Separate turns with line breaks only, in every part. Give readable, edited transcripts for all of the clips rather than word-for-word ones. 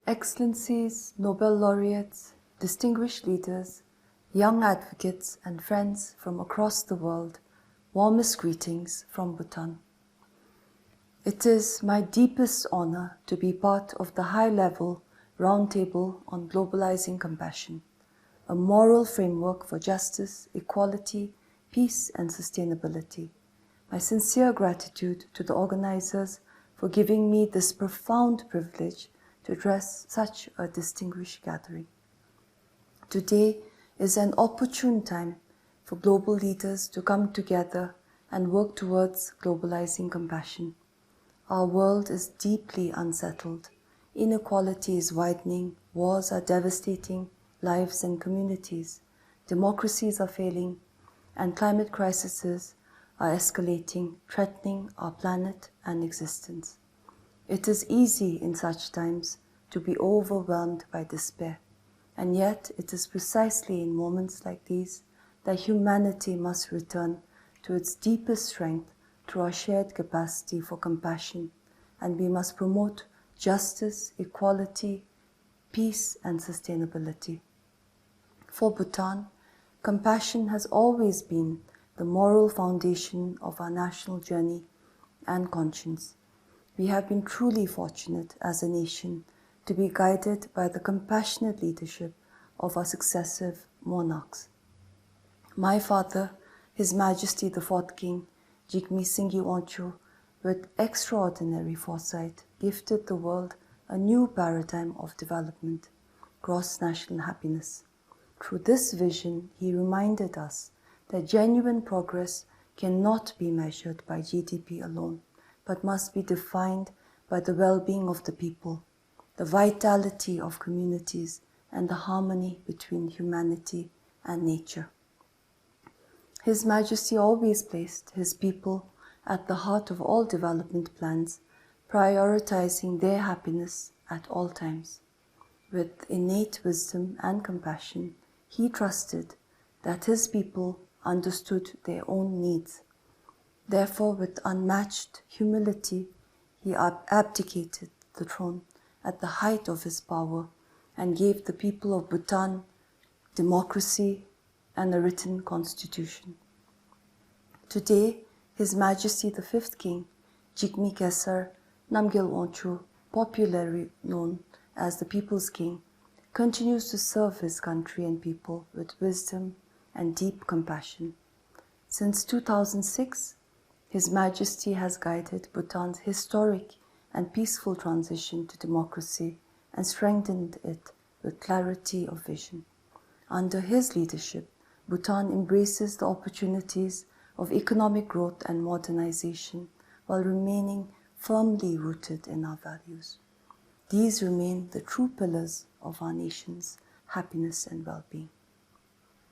Excellencies, Nobel laureates, distinguished leaders, young advocates and friends from across the world, warmest greetings from Bhutan. It is my deepest honor to be part of the high-level roundtable on globalizing compassion, a moral framework for justice, equality, peace and sustainability. My sincere gratitude to the organizers for giving me this profound privilege to address such a distinguished gathering. Today is an opportune time for global leaders to come together and work towards globalizing compassion. Our world is deeply unsettled. Inequality is widening, wars are devastating lives and communities, democracies are failing, and climate crises are escalating, threatening our planet and existence. It is easy in such times to be overwhelmed by despair, and yet it is precisely in moments like these that humanity must return to its deepest strength through our shared capacity for compassion, and we must promote justice, equality, peace and sustainability. For Bhutan, compassion has always been the moral foundation of our national journey and conscience. We have been truly fortunate as a nation to be guided by the compassionate leadership of our successive monarchs. My father, His Majesty the Fourth King, Jigme Singye Wancho, with extraordinary foresight, gifted the world a new paradigm of development, gross national happiness. Through this vision, he reminded us that genuine progress cannot be measured by GDP alone, but must be defined by the well-being of the people, the vitality of communities, and the harmony between humanity and nature. His Majesty always placed his people at the heart of all development plans, prioritizing their happiness at all times. With innate wisdom and compassion, he trusted that his people understood their own needs. Therefore, with unmatched humility, he abdicated the throne at the height of his power and gave the people of Bhutan democracy and a written constitution. Today, His Majesty the Fifth King, Jigme Khesar Namgyal Wancho, popularly known as the People's King, continues to serve his country and people with wisdom and deep compassion. Since 2006, His Majesty has guided Bhutan's historic and peaceful transition to democracy and strengthened it with clarity of vision. Under his leadership, Bhutan embraces the opportunities of economic growth and modernization while remaining firmly rooted in our values. These remain the true pillars of our nation's happiness and well-being.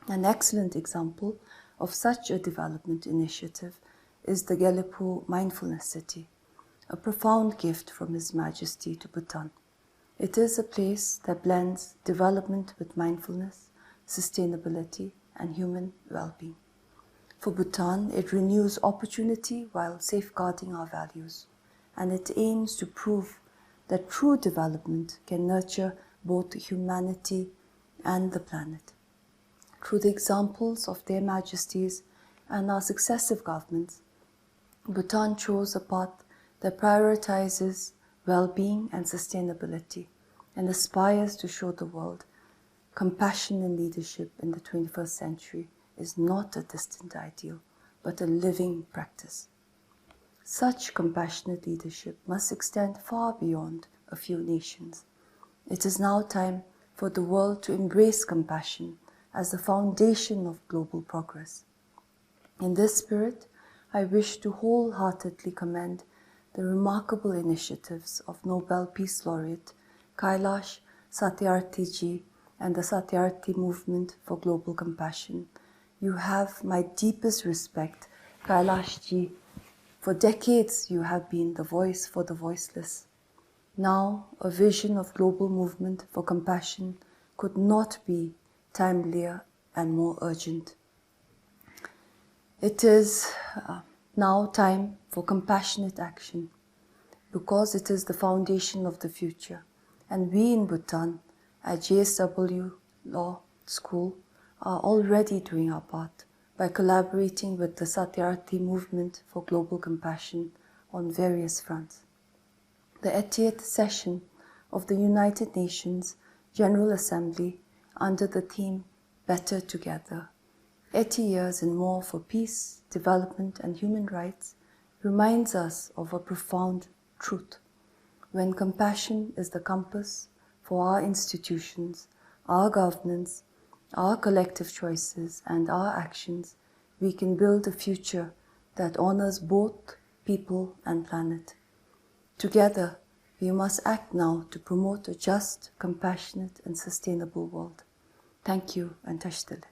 An excellent example of such a development initiative is the Gelepu Mindfulness City, a profound gift from His Majesty to Bhutan. It is a place that blends development with mindfulness, sustainability, and human well-being. For Bhutan, it renews opportunity while safeguarding our values, and it aims to prove that true development can nurture both humanity and the planet. Through the examples of their Majesties and our successive governments, Bhutan chose a path that prioritizes well-being and sustainability and aspires to show the world compassion and leadership in the 21st century is not a distant ideal, but a living practice. Such compassionate leadership must extend far beyond a few nations. It is now time for the world to embrace compassion as the foundation of global progress. In this spirit, I wish to wholeheartedly commend the remarkable initiatives of Nobel Peace Laureate Kailash Satyarthi-ji and the Satyarthi Movement for Global Compassion. You have my deepest respect, Kailash-ji. For decades you have been the voice for the voiceless. Now, a vision of global movement for compassion could not be timelier and more urgent. It is now time for compassionate action, because it is the foundation of the future. and we in Bhutan at JSW Law School are already doing our part by collaborating with the Satyarthi Movement for Global Compassion on various fronts. The 80th session of the United Nations General Assembly under the theme Better Together, 80 years and more for peace, development and human rights, reminds us of a profound truth. When compassion is the compass for our institutions, our governance, our collective choices and our actions, we can build a future that honors both people and planet. Together, we must act now to promote a just, compassionate and sustainable world. Thank you and Tashdil.